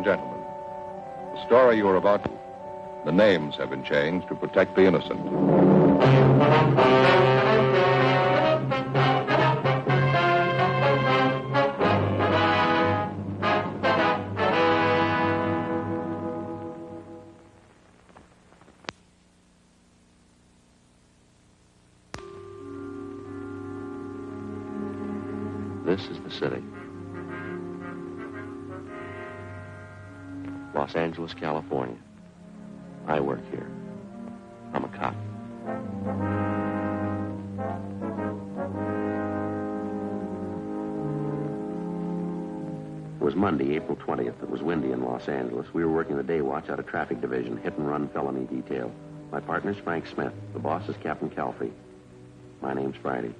gentlemen, the story you are about to... The names have been changed to protect the innocent. This is the city. Los Angeles, California. I work here. I'm a cop. It was Monday, April 20th. It was windy in Los Angeles. We were working the day watch out of traffic division, hit and run felony detail. My partner's Frank Smith. The boss is Captain Calfee. My name's Friday.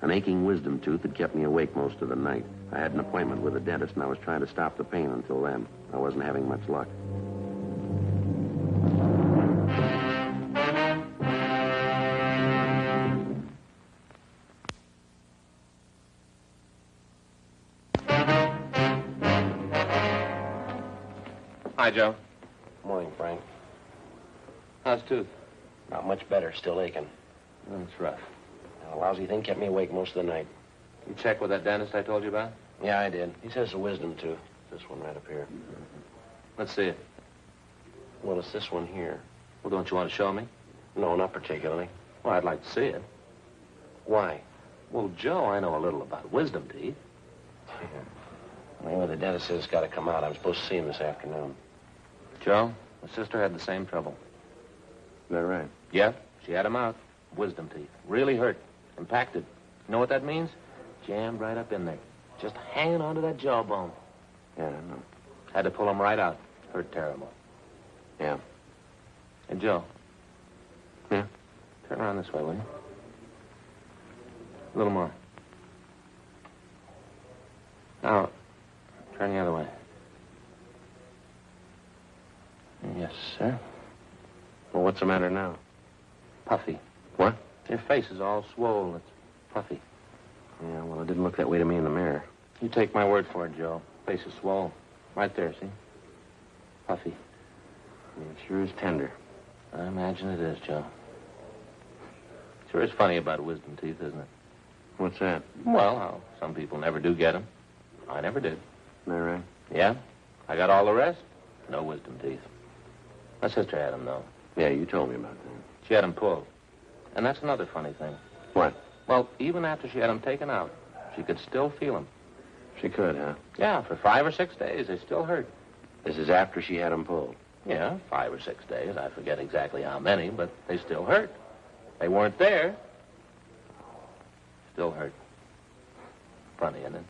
An aching wisdom tooth had kept me awake most of the night. I had an appointment with a dentist, and I was trying to stop the pain until then. I wasn't having much luck. Hi, Joe. Morning, Frank. How's tooth? Not much better, still aching. That's rough. A lousy thing kept me awake most of the night. You check with that dentist I told you about? Yeah, I did. He says it's a wisdom tooth. This one right up here. Let's see it. Well, it's this one here. Well, don't you want to show me? No, not particularly. Well, I'd like to see it. Why? Well, Joe, I know a little about wisdom teeth. Well, the dentist says it's got to come out. I'm supposed to see him this afternoon. Joe, my sister had the same trouble. Is that right? Yeah, she had them out. Wisdom teeth. Really hurt. Impacted. You know what that means? Jammed right up in there. Just hanging onto that jawbone. Yeah, I know. Had to pull them right out. Hurt terrible. Yeah. Hey, Joe. Yeah? Turn around this way, will you? A little more. Now, turn the other way. Yes, sir. Well, what's the matter now? Puffy. What? Your face is all swollen. It's puffy. Yeah, well, it didn't look that way to me in the mirror. You take my word for it, Joe. Face is swollen. Right there, see? Puffy. Yeah, it sure is tender. I imagine it is, Joe. Sure is funny about wisdom teeth, isn't it? What's that? Well, how some people never do get them. I never did. Is that right? Yeah? I got all the rest. No wisdom teeth. My sister had them, though. Yeah, you told me about that. She had them pulled. And that's another funny thing. What? Well, even after she had them taken out, she could still feel them. She could, huh? Yeah, for 5 or 6 days, they still hurt. This is after she had them pulled. Yeah, 5 or 6 days. I forget exactly how many, but they still hurt. They weren't there. Still hurt. Funny, isn't it?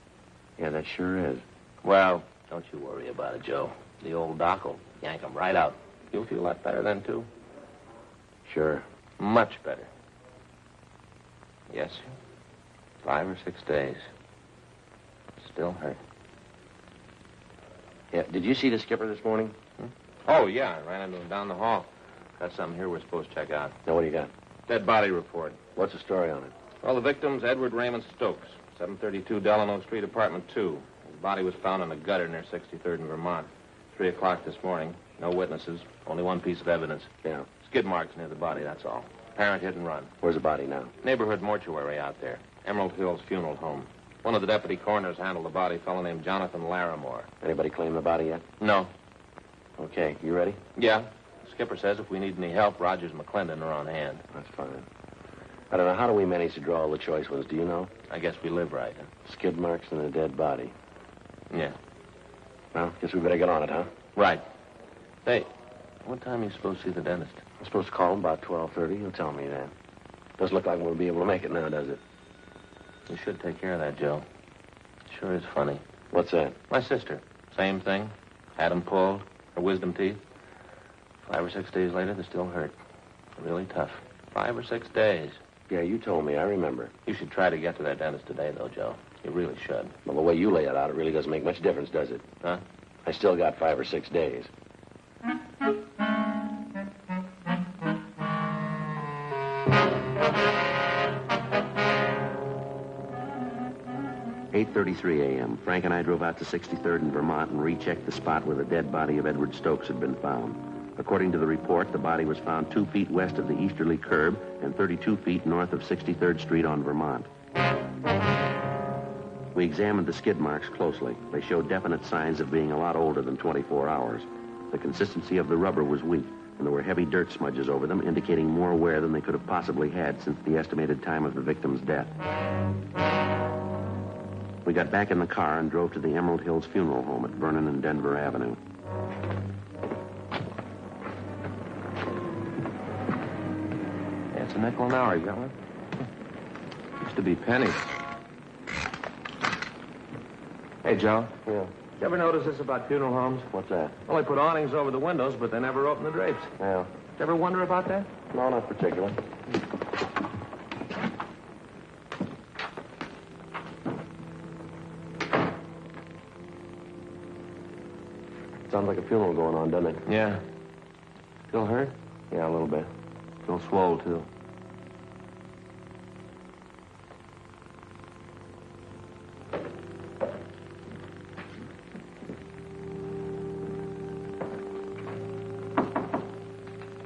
Yeah, that sure is. Well, don't you worry about it, Joe. The old doc will yank them right out. You'll feel a lot better then, too. Sure. Much better. Yes, sir. 5 or 6 days. Still hurt. Yeah, did you see the skipper this morning? Oh, yeah. I ran into him down the hall. Got something here we're supposed to check out. Now, what do you got? Dead body report. What's the story on it? Well, the victim's Edward Raymond Stokes, 732 Delano Street, apartment 2. His body was found in a gutter near 63rd and Vermont. 3 o'clock this morning. No witnesses. Only one piece of evidence. Yeah. Skid marks near the body, that's all. Apparent hit and run. Where's the body now? Neighborhood mortuary out there. Emerald Hills Funeral Home. One of the deputy coroners handled the body, a fellow named Jonathan Larimore. Anybody claim the body yet? No. Okay, you ready? Yeah. The skipper says if we need any help, Rogers and McClendon are on hand. That's fine. I don't know, how do we manage to draw all the choice ones, do you know? I guess we live right. Skid marks and a dead body. Yeah. Well, guess we better get on it, huh? Right. Hey, what time are you supposed to see the dentist? I'm supposed to call him about 12:30. He'll tell me that. Doesn't look like we'll be able to make it now, does it? You should take care of that, Joe. Sure is funny. What's that? My sister. Same thing. Had them pulled. Her wisdom teeth. 5 or 6 days later, they still hurt. Really tough. 5 or 6 days. Yeah, you told me. I remember. You should try to get to that dentist today, though, Joe. You really should. Well, the way you lay it out, it really doesn't make much difference, does it? Huh? I still got 5 or 6 days. 8:33 a.m. Frank and I drove out to 63rd in Vermont and rechecked the spot where the dead body of Edward Stokes had been found. According to the report, the body was found 2 feet west of the easterly curb and 32 feet north of 63rd Street on Vermont. We examined the skid marks closely. They showed definite signs of being a lot older than 24 hours. The consistency of the rubber was weak, and there were heavy dirt smudges over them, indicating more wear than they could have possibly had since the estimated time of the victim's death. We got back in the car and drove to the Emerald Hills Funeral Home at Vernon and Denver Avenue. Yeah, it's a nickel an hour. You got one? Used to be pennies. Hey, Joe. Yeah. You ever notice this about funeral homes? What's that? Well, they put awnings over the windows, but they never open the drapes. Yeah. You ever wonder about that? No, not particularly. Sounds like a funeral going on, doesn't it? Yeah. Still hurt? Yeah, a little bit. Still swole, too.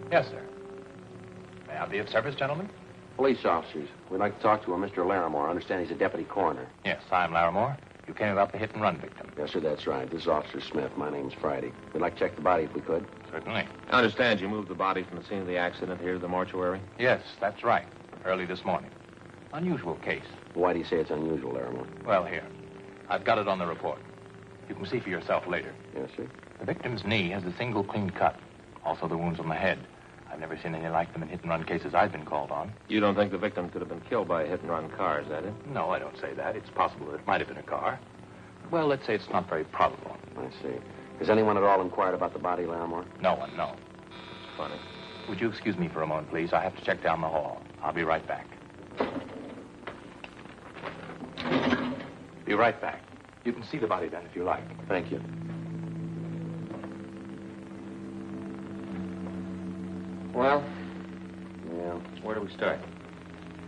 Yes, sir. May I be of service, gentlemen? Police officers. We'd like to talk to a Mr. Larimore. I understand he's a deputy coroner. Yes, I'm Larimore. You came about the hit-and-run victim. Yes, sir, that's right. This is Officer Smith. My name's Friday. We'd like to check the body if we could. Certainly. I understand you moved the body from the scene of the accident here to the mortuary? Yes, that's right. Early this morning. Unusual case. Why do you say it's unusual, Larimore? Well, here. I've got it on the report. You can see for yourself later. Yes, sir. The victim's knee has a single clean cut. Also the wounds on the head. I've never seen any like them in hit-and-run cases I've been called on. You don't think the victim could have been killed by a hit-and-run car, is that it? No, I don't say that. It's possible that it might have been a car. Well, let's say it's not very probable. I see. Has anyone at all inquired about the body, Larimore? No one, no. Funny. Would you excuse me for a moment, please? I have to check down the hall. I'll be right back. Be right back. You can see the body then if you like. Thank you. Well, Yeah, where do we start?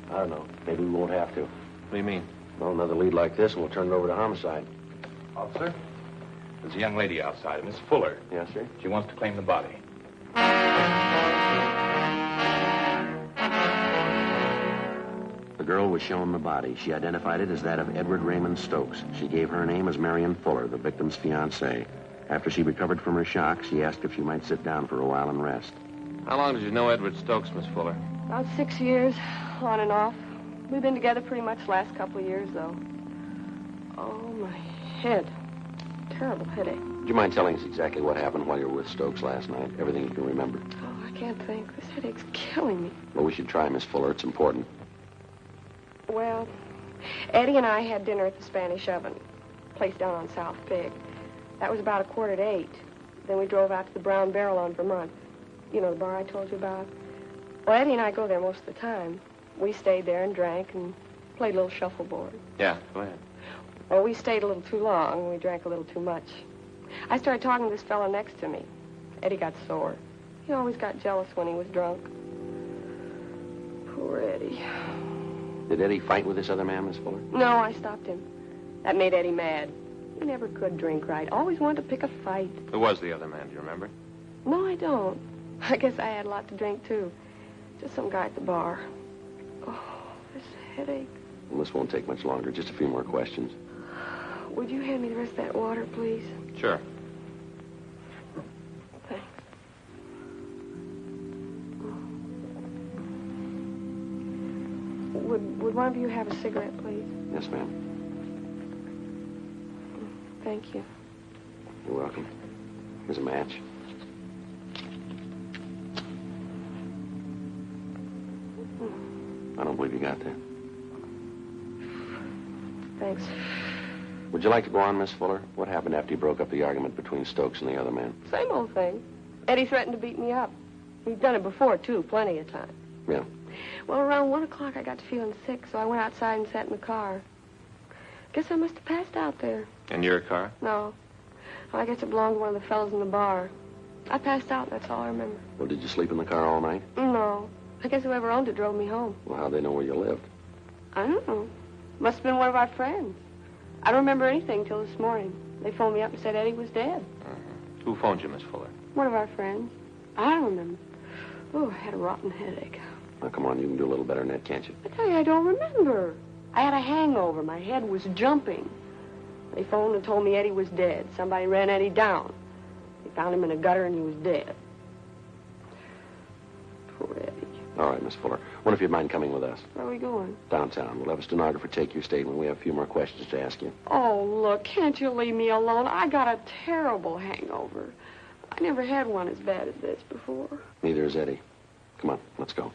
I don't know. Maybe we won't have to. What do you mean? Well, another lead like this, and we'll turn it over to homicide. Officer, there's a young lady outside, Miss Fuller. Yes, sir. She wants to claim the body. The girl was shown the body. She identified it as that of Edward Raymond Stokes. She gave her name as Marion Fuller, the victim's fiancée. After she recovered from her shock, she asked if she might sit down for a while and rest. How long did you know Edward Stokes, Miss Fuller? About 6 years, on and off. We've been together pretty much the last couple of years, though. Oh, my head. Terrible headache. Would you mind telling us exactly what happened while you were with Stokes last night? Everything you can remember. Oh, I can't think. This headache's killing me. Well, we should try, Miss Fuller. It's important. Well, Eddie and I had dinner at the Spanish Oven, place down on South Pig. That was about 7:45. Then we drove out to the Brown Barrel on Vermont. You know, the bar I told you about? Well, Eddie and I go there most of the time. We stayed there and drank and played a little shuffleboard. Yeah, go ahead. Well, we stayed a little too long and we drank a little too much. I started talking to this fellow next to me. Eddie got sore. He always got jealous when he was drunk. Poor Eddie. Did Eddie fight with this other man, Miss Fuller? No, I stopped him. That made Eddie mad. He never could drink right. Always wanted to pick a fight. Who was the other man, do you remember? No, I don't. I guess I had a lot to drink, too. Just some guy at the bar. Oh, this headache. Well, this won't take much longer. Just a few more questions. Would you hand me the rest of that water, please? Sure. Thanks. Would one of you have a cigarette, please? Yes, ma'am. Thank you. You're welcome. Here's a match. I don't believe you got that. Thanks. Would you like to go on, Miss Fuller? What happened after you broke up the argument between Stokes and the other man? Same old thing. Eddie threatened to beat me up. He'd done it before, too, plenty of time. Yeah. Well, around 1 o'clock, I got to feeling sick, so I went outside and sat in the car. Guess I must have passed out there. In your car? No. Well, I guess it belonged to one of the fellows in the bar. I passed out, that's all I remember. Well, did you sleep in the car all night? No. I guess whoever owned it drove me home. Well, how'd they know where you lived? I don't know. Must have been one of our friends. I don't remember anything till this morning. They phoned me up and said Eddie was dead. Who phoned you, Miss Fuller? One of our friends. I don't remember. Oh, I had a rotten headache. Now, come on, you can do a little better than that, can't you? I tell you, I don't remember. I had a hangover. My head was jumping. They phoned and told me Eddie was dead. Somebody ran Eddie down. They found him in a gutter and he was dead. Poor Eddie. All right, Miss Fuller. Wonder if you'd mind coming with us. Where are we going? Downtown. We'll have a stenographer take your statement. We have a few more questions to ask you. Oh, look, can't you leave me alone? I got a terrible hangover. I never had one as bad as this before. Neither is Eddie. Come on, let's go.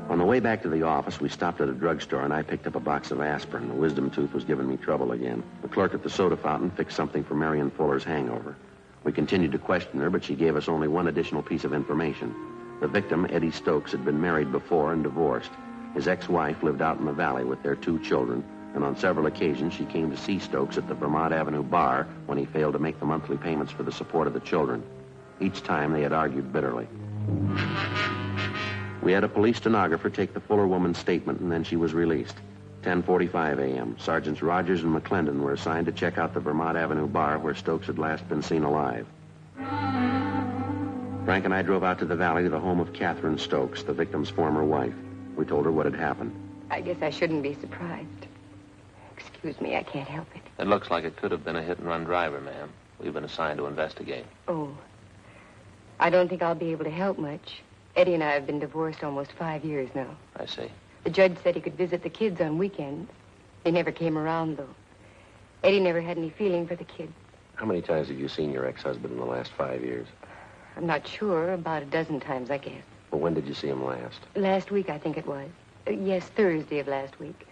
On the way back to the office, we stopped at a drugstore, and I picked up a box of aspirin. The wisdom tooth was giving me trouble again. The clerk at the soda fountain fixed something for Marion Fuller's hangover. We continued to question her, but she gave us only one additional piece of information. The victim, Eddie Stokes, had been married before and divorced. His ex-wife lived out in the valley with their 2 children, and on several occasions she came to see Stokes at the Vermont Avenue bar when he failed to make the monthly payments for the support of the children. Each time they had argued bitterly. We had a police stenographer take the Fuller woman's statement, and then she was released. 10:45 a.m. Sergeants Rogers and McClendon were assigned to check out the Vermont Avenue bar where Stokes had last been seen alive. Frank and I drove out to the valley to the home of Catherine Stokes, the victim's former wife. We told her what had happened. I guess I shouldn't be surprised. Excuse me, I can't help it. It looks like it could have been a hit-and-run driver, ma'am. We've been assigned to investigate. Oh, I don't think I'll be able to help much. Eddie and I have been divorced almost 5 years now. I see. The judge said he could visit the kids on weekends. They never came around, though. Eddie never had any feeling for the kids. How many times have you seen your ex-husband in the last 5 years? I'm not sure. About a dozen times, I guess. Well, when did you see him last? Last week, I think it was. Yes, Thursday of last week.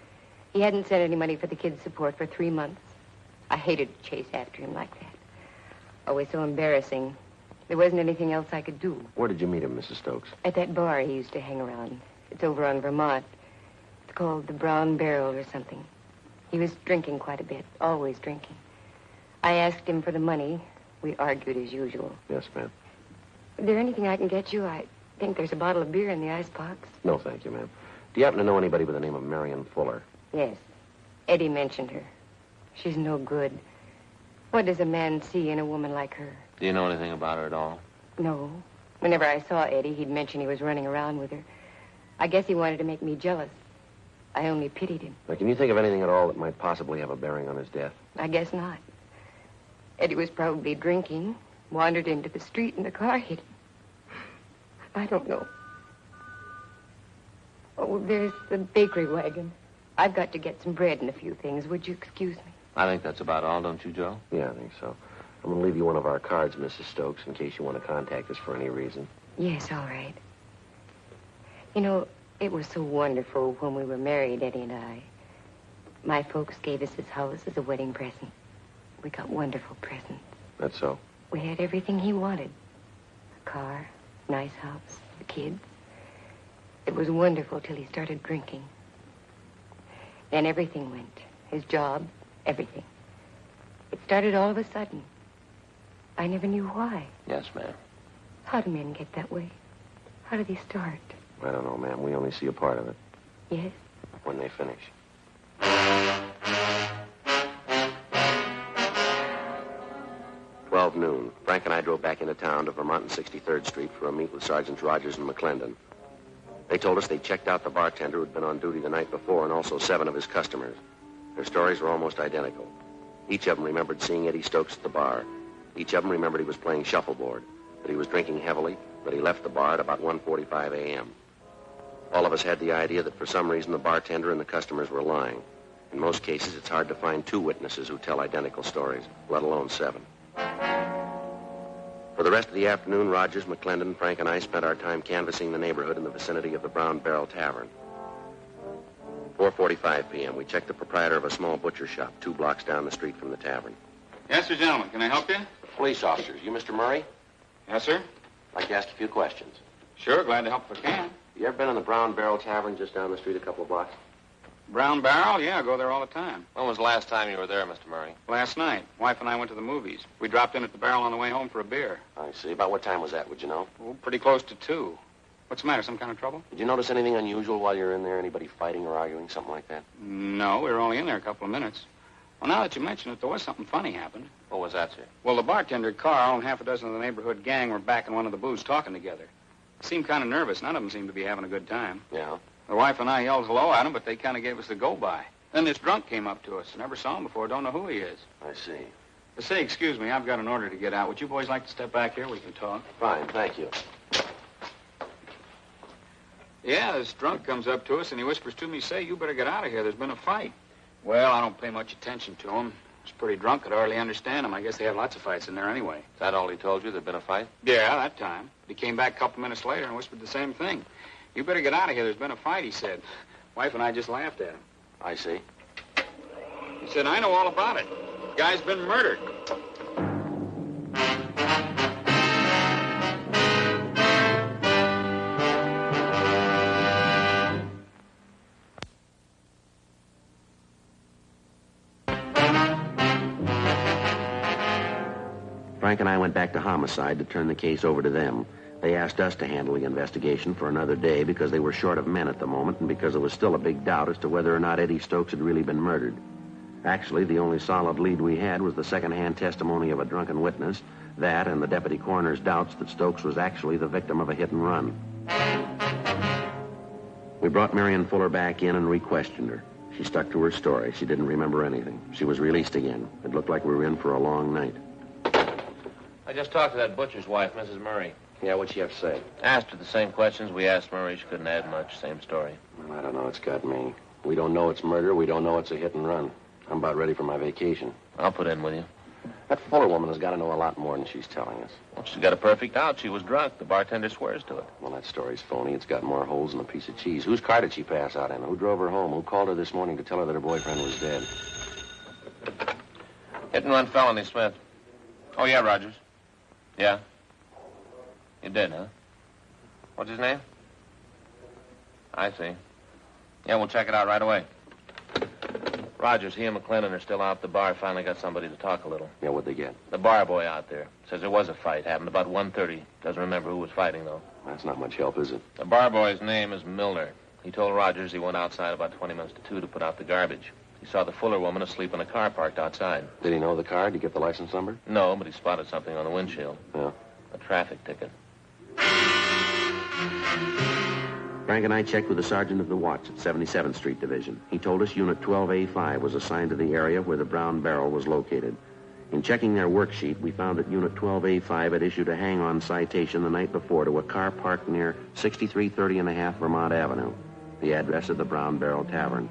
He hadn't sent any money for the kids' support for 3 months. I hated to chase after him like that. Always so embarrassing. There wasn't anything else I could do. Where did you meet him, Mrs. Stokes? At that bar he used to hang around. It's over on Vermont. It's called the Brown Barrel or something. He was drinking quite a bit, always drinking. I asked him for the money. We argued as usual. Yes, ma'am. Is there anything I can get you? I think there's a bottle of beer in the icebox. No, thank you, ma'am. Do you happen to know anybody by the name of Marion Fuller? Yes. Eddie mentioned her. She's no good. What does a man see in a woman like her? Do you know anything about her at all? No. Whenever I saw Eddie, he'd mention he was running around with her. I guess he wanted to make me jealous. I only pitied him. Now, can you think of anything at all that might possibly have a bearing on his death? I guess not. Eddie was probably drinking, wandered into the street, and the car hit him. I don't know. Oh, there's the bakery wagon. I've got to get some bread and a few things. Would you excuse me? I think that's about all, don't you, Joe? Yeah, I think so. I'm going to leave you one of our cards, Mrs. Stokes, in case you want to contact us for any reason. Yes, all right. You know, it was so wonderful when we were married, Eddie and I. My folks gave us this house as a wedding present. We got wonderful presents. That's so. We had everything he wanted. A car, nice house, the kids. It was wonderful till he started drinking. Then everything went. His job, everything. It started all of a sudden. I never knew why. Yes, ma'am. How do men get that way? How do they start? I don't know, ma'am. We only see a part of it. Yes? When they finish. 12 noon. Frank and I drove back into town to Vermont and 63rd Street for a meet with Sergeants Rogers and McClendon. They told us they'd checked out the bartender who'd been on duty the night before and also 7 of his customers. Their stories were almost identical. Each of them remembered seeing Eddie Stokes at the bar. Each of them remembered he was playing shuffleboard, that he was drinking heavily, that he left the bar at about 1:45 a.m. All of us had the idea that for some reason the bartender and the customers were lying. In most cases, it's hard to find 2 witnesses who tell identical stories, let alone 7. For the rest of the afternoon, Rogers, McClendon, Frank, and I spent our time canvassing the neighborhood in the vicinity of the Brown Barrel Tavern. 4:45 p.m., we checked the proprietor of a small butcher shop 2 blocks down the street from the tavern. Yes, sir, gentlemen. Can I help you? Police officers, you Mr. Murray? Yes, sir. I'd like to ask a few questions. Sure, glad to help if I can. You ever been in the Brown Barrel Tavern just down the street a couple of blocks? Brown Barrel? Yeah, I go there all the time. When was the last time you were there, Mr. Murray? Last night, wife and I went to the movies. We dropped in at the Barrel on the way home for a beer. I see. About what time was that, would you know? Oh, pretty close to 2. What's the matter? Some kind of trouble? Did you notice anything unusual while you were in there? Anybody fighting or arguing, something like that? No, we were only in there a couple of minutes. Well, now that you mention it, there was something funny happened. What was that, sir? Well, the bartender, Carl, and half a dozen of the neighborhood gang were back in one of the booths talking together. They seemed kind of nervous. None of them seemed to be having a good time. Yeah. The wife and I yelled hello at them, but they kind of gave us the go-by. Then this drunk came up to us. Never saw him before. Don't know who he is. I see. Say, excuse me, I've got an order to get out. Would you boys like to step back here? We can talk. Fine, thank you. Yeah, this drunk comes up to us and he whispers to me, say, you better get out of here. There's been a fight. Well, I don't pay much attention to him. He's pretty drunk. Could hardly understand him. I guess they have lots of fights in there anyway. Is that all he told you? There'd been a fight? Yeah, that time. He came back a couple minutes later and whispered the same thing. You better get out of here. There's been a fight, he said. Wife and I just laughed at him. I see. He said, I know all about it. Guy's been murdered. Frank and I went back to homicide to turn the case over to them. They asked us to handle the investigation for another day because they were short of men at the moment and because there was still a big doubt as to whether or not Eddie Stokes had really been murdered. Actually, the only solid lead we had was the second-hand testimony of a drunken witness, that and the deputy coroner's doubts that Stokes was actually the victim of a hit and run. We brought Marion Fuller back in and re-questioned her. She stuck to her story. She didn't remember anything. She was released again. It looked like we were in for a long night. I just talked to that butcher's wife, Mrs. Murray. Yeah, what'd she have to say? Asked her the same questions we asked Murray. She couldn't add much. Same story. Well, I don't know. It's got me. We don't know it's murder. We don't know it's a hit and run. I'm about ready for my vacation. I'll put in with you. That Fuller woman has got to know a lot more than she's telling us. Well, she's got a perfect out. She was drunk. The bartender swears to it. Well, that story's phony. It's got more holes than a piece of cheese. Whose car did she pass out in? Who drove her home? Who called her this morning to tell her that her boyfriend was dead? Hit and run felony, Smith. Oh, yeah, Rogers. Yeah? You did, huh? What's his name? I see. Yeah, we'll check it out right away. Rogers, he and McClellan are still out at the bar. Finally got somebody to talk a little. Yeah, what'd they get? The bar boy out there. Says there was a fight. Happened about 1:30. Doesn't remember who was fighting, though. That's not much help, is it? The bar boy's name is Milner. He told Rogers he went outside about 20 minutes to 2 to put out the garbage. He saw the Fuller woman asleep in a car parked outside. Did he know the car? Did you get the license number? No, but he spotted something on the windshield. Yeah. A traffic ticket. Frank and I checked with the sergeant of the watch at 77th Street Division. He told us Unit 12A5 was assigned to the area where the brown barrel was located. In checking their worksheet, we found that Unit 12A5 had issued a hang-on citation the night before to a car parked near 6330 Vermont Avenue, the address of the Brown Barrel Tavern.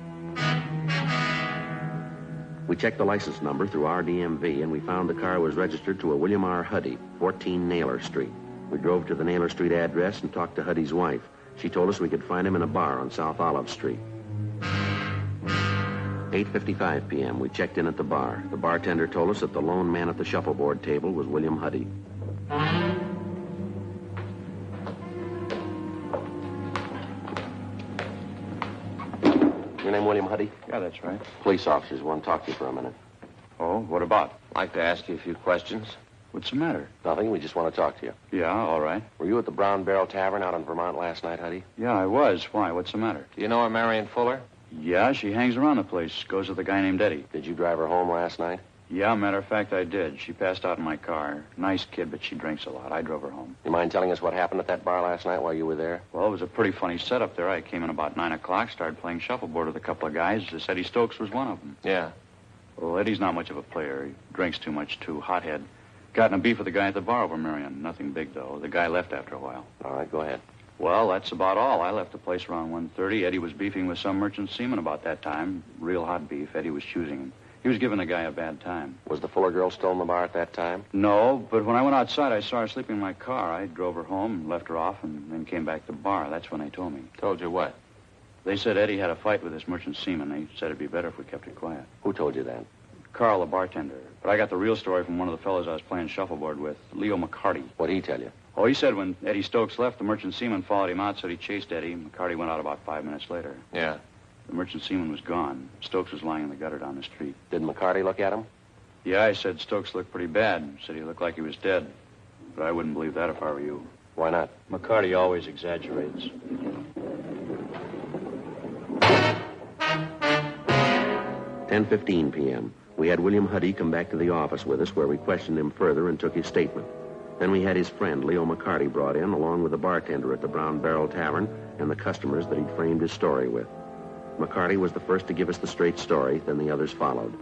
We checked the license number through our DMV, and we found the car was registered to a William R. Huddy, 14 Naylor Street. We drove to the Naylor Street address and talked to Huddy's wife. She told us we could find him in a bar on South Olive Street. 8:55 p.m., we checked in at the bar. The bartender told us that the lone man at the shuffleboard table was William Huddy. Your name William Huddy? Yeah, that's right. Police officers want to talk to you for a minute. Oh, what about? Like to ask you a few questions. What's the matter? Nothing, we just want to talk to you. Yeah, all right. Were you at the Brown Barrel Tavern out in Vermont last night, Huddy? Yeah, I was. Why? What's the matter? Do you know her, Marion Fuller? Yeah, she hangs around the place. Goes with a guy named Eddie. Did you drive her home last night? Yeah, matter of fact, I did. She passed out in my car. Nice kid, but she drinks a lot. I drove her home. You mind telling us what happened at that bar last night while you were there? Well, it was a pretty funny setup there. I came in about 9 o'clock, started playing shuffleboard with a couple of guys. They said Eddie Stokes was one of them. Yeah. Well, Eddie's not much of a player. He drinks too much, too. Hothead. Got in a beef with the guy at the bar over Marion. Nothing big, though. The guy left after a while. All right, go ahead. Well, that's about all. I left the place around 1:30. Eddie was beefing with some merchant seaman about that time. Real hot beef. Eddie was choosing him. He was giving the guy a bad time. Was the Fuller girl still in the bar at that time? No, but when I went outside, I saw her sleeping in my car. I drove her home, left her off, and then came back to the bar. That's when they told me. Told you what? They said Eddie had a fight with this merchant seaman. They said it'd be better if we kept it quiet. Who told you that? Carl, the bartender. But I got the real story from one of the fellows I was playing shuffleboard with, Leo McCarty. What'd he tell you? Oh, he said when Eddie Stokes left, the merchant seaman followed him out, said he chased Eddie. McCarty went out about 5 minutes later. Yeah. The merchant seaman was gone. Stokes was lying in the gutter down the street. Did McCarty look at him? Yeah, I said Stokes looked pretty bad. Said he looked like he was dead. But I wouldn't believe that if I were you. Why not? McCarty always exaggerates. 10:15 p.m. We had William Huddy come back to the office with us, where we questioned him further and took his statement. Then we had his friend, Leo McCarty, brought in, along with the bartender at the Brown Barrel Tavern and the customers that he'd framed his story with. McCarty was the first to give us the straight story, then the others followed.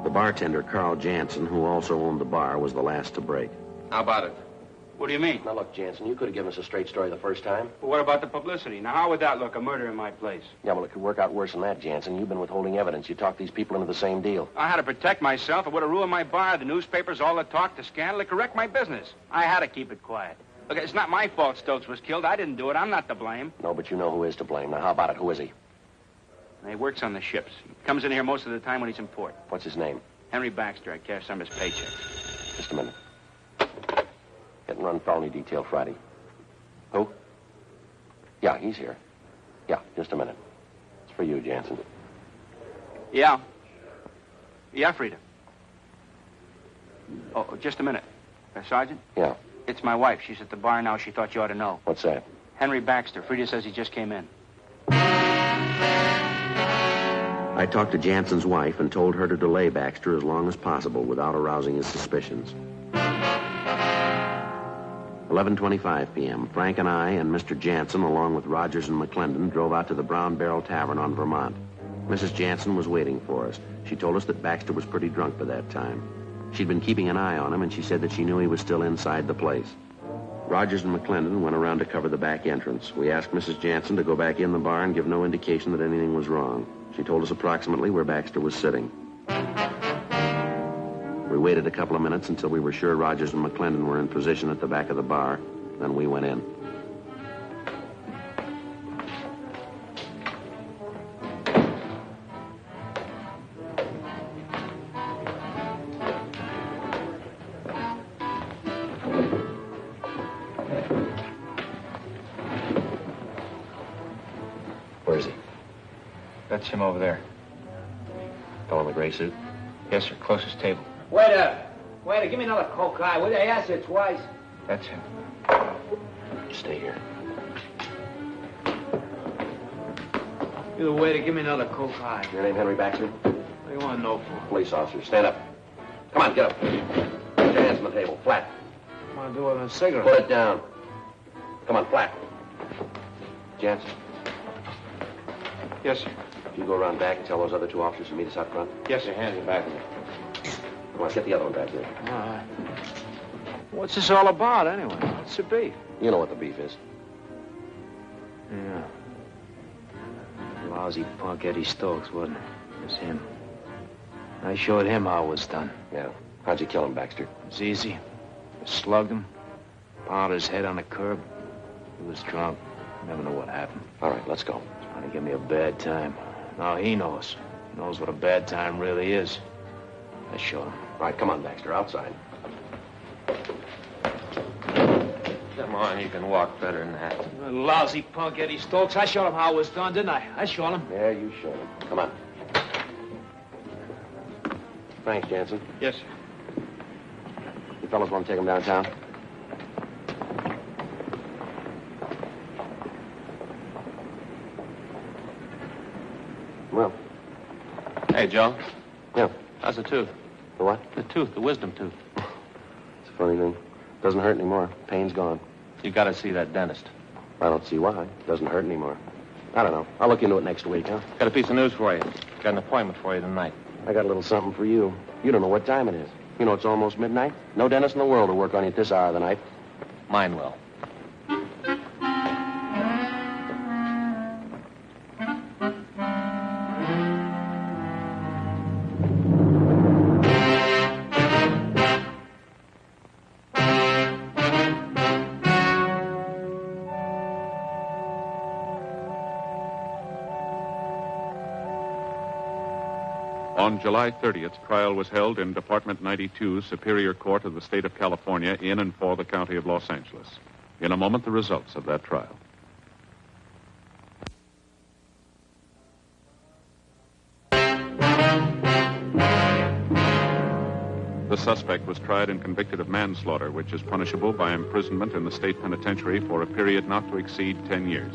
The bartender, Carl Jansen, who also owned the bar, was the last to break. How about it? What do you mean? Now, look, Jansen, you could have given us a straight story the first time. But what about the publicity? Now, how would that look, a murder in my place? Yeah, well, it could work out worse than that, Jansen. You've been withholding evidence. You talked these people into the same deal. I had to protect myself. It would have ruined my bar. The newspapers, all the talk, the scandal. It could wreck my business. I had to keep it quiet. Look, it's not my fault Stokes was killed. I didn't do it. I'm not to blame. No, but you know who is to blame. Now, how about it? Who is he? He works on the ships. He comes in here most of the time when he's in port. What's his name? Henry Baxter. I cash some of his paychecks. Just a minute. Hit and run felony detail Friday. Who? Yeah, he's here. Yeah, just a minute. It's for you, Jansen. Yeah. Yeah, Frida. Oh, just a minute. Sergeant? Yeah. It's my wife. She's at the bar now. She thought you ought to know. What's that? Henry Baxter. Frida says he just came in. I talked to Jansen's wife and told her to delay Baxter as long as possible without arousing his suspicions. 11:25 p.m. Frank and I and Mr. Jansen, along with Rogers and McClendon, drove out to the Brown Barrel Tavern on Vermont. Mrs. Jansen was waiting for us. She told us that Baxter was pretty drunk by that time. She'd been keeping an eye on him, and she said that she knew he was still inside the place. Rogers and McClendon went around to cover the back entrance. We asked Mrs. Jansen to go back in the bar and give no indication that anything was wrong. She told us approximately where Baxter was sitting. We waited a couple of minutes until we were sure Rogers and McClendon were in position at the back of the bar. Then we went in. Where is he? That's him over there. Fellow in the gray suit? Yes, sir. Closest table. Waiter, give me another Coke High, will you? I asked it twice. That's him. Stay here. You the waiter, give me another Coke High. Your name Henry Baxter? What do you want to know for? Police officer. Stand up. Come on, get up. Put your hands on the table. Flat. I want to do it with a cigarette. Put it down. Come on, flat. Jansen, Yes, sir. you go around back and tell those other two officers to meet us out front. Yes, sir. Hands in back of me. Come on, get the other one back there. All right. What's this all about, anyway? What's the beef? You know what the beef is. Yeah. Lousy punk Eddie Stokes, wasn't it? It was him. I showed him how it was done. Yeah. How'd you kill him, Baxter? It was easy. I slugged him, pounded his head on the curb. He was drunk. Never know what happened. All right, let's go. Trying to give me a bad time. Now he knows. He knows what a bad time really is. I showed him. All right, come on, Baxter, outside. Come on, you can walk better than that. You lousy punk Eddie Stokes. I showed him how it was done, didn't I? I showed him. Yeah, you showed him. Come on. Thanks, Jansen. Yes, sir. You fellas want to take him downtown? Well, Hey, Joe. yeah. How's the tooth? The what? The tooth, the wisdom tooth. It's a funny thing. Doesn't hurt anymore. Pain's gone. You got to see that dentist. I don't see why. Doesn't hurt anymore. I don't know. I'll look into it next week, huh? Got a piece of news for you. Got an appointment for you tonight. I got a little something for you. You don't know what time it is. You know it's almost midnight. No dentist in the world will work on you at this hour of the night. Mine will. On July 30th, trial was held in Department 92, Superior Court of the State of California, in and for the County of Los Angeles. In a moment, the results of that trial. The suspect was tried and convicted of manslaughter, which is punishable by imprisonment in the state penitentiary for a period not to exceed 10 years.